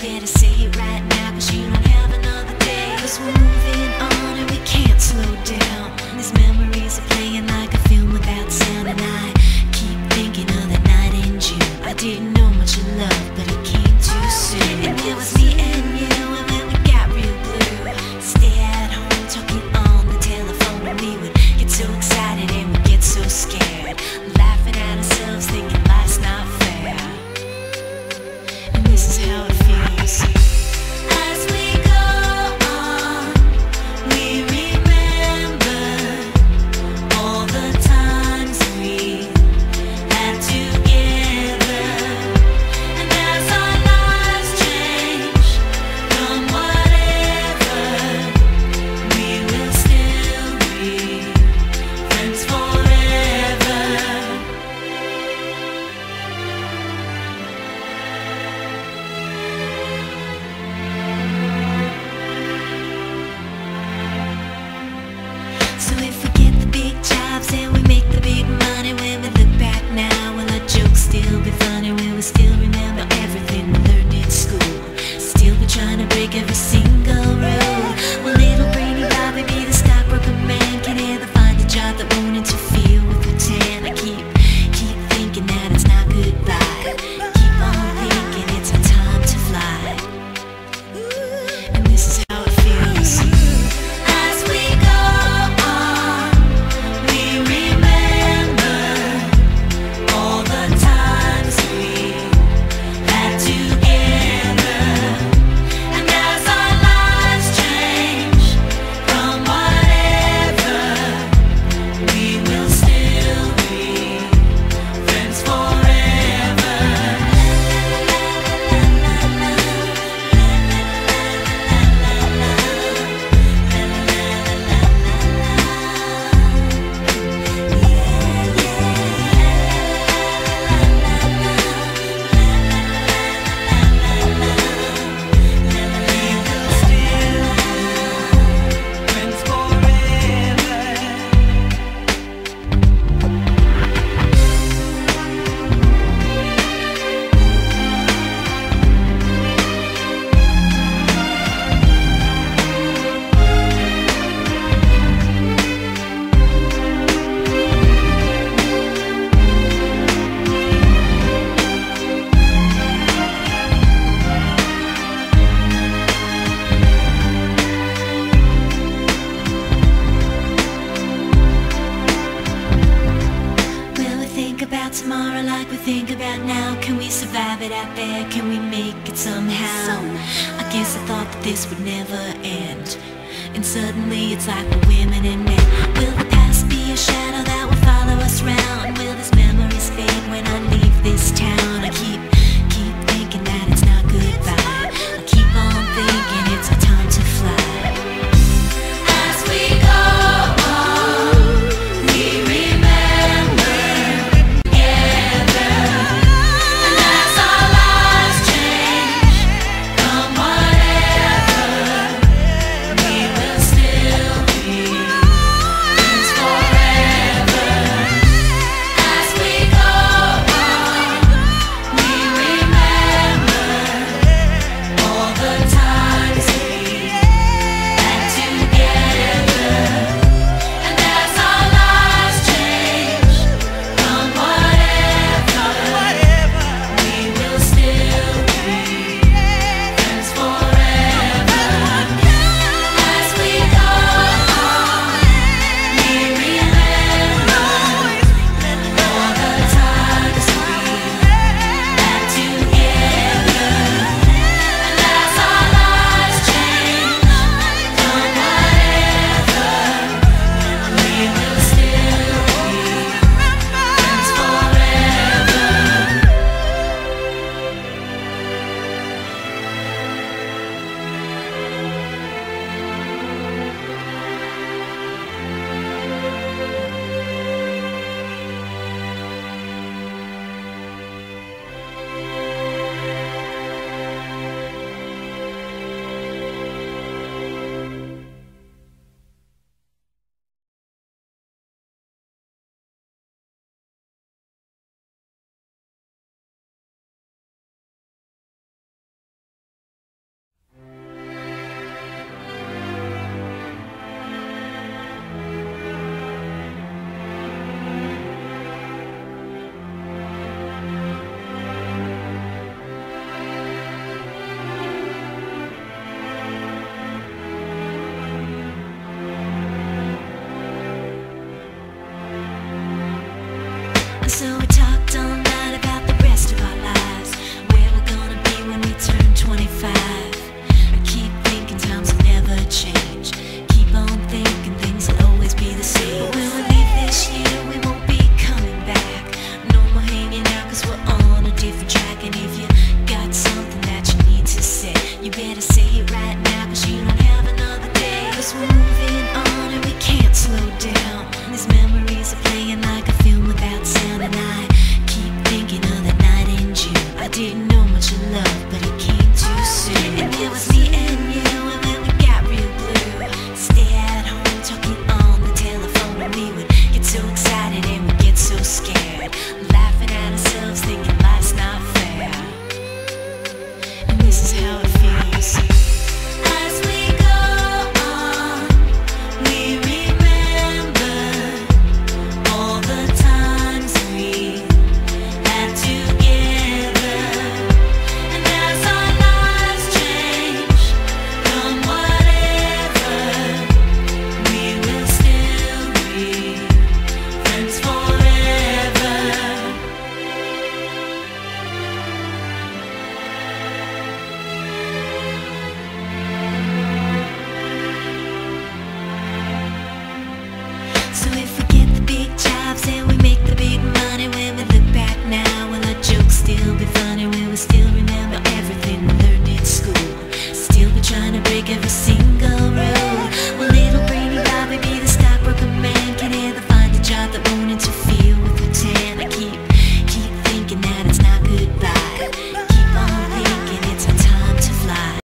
scared to say it right now, cause you don't have another day. Cause we're moving on and we can't slow down. These memories are playing like a film without sound. And I keep thinking of the night in June. I didn't know much of love, but it came too soon. And it was me and you, and then we got real blue. Stay at home talking on the telephone, and we would get so excited and we'd get so scared, laughing at ourselves, thinking life's not fair. And this is how it feels. As we go on, we remember all the times we had together. And as our lives change from whatever, we will still be friends forever. So if we get the big jobs and we make the big money, when we look back now, will our jokes still be funny? Will we still remember everything we learned in school? Still be trying to break every single rule? Will little brainy Bobby be the stockbroker man? Can he ever find a job that won't interfere with the tan? I keep thinking that it's not goodbye. Keep on thinking it's our time to fly. And this is how it feels. As we go on, we remember all the times we had together. And as our lives change from whatever, we will still be friends forever. Will we think about tomorrow like we think about now? Can we survive it out there? Can we make it somehow? I guess I thought that this would never end, and suddenly it's like we're women and men. Will the past be a shadow that will follow us round? Will these memories fade when I leave this town? I keep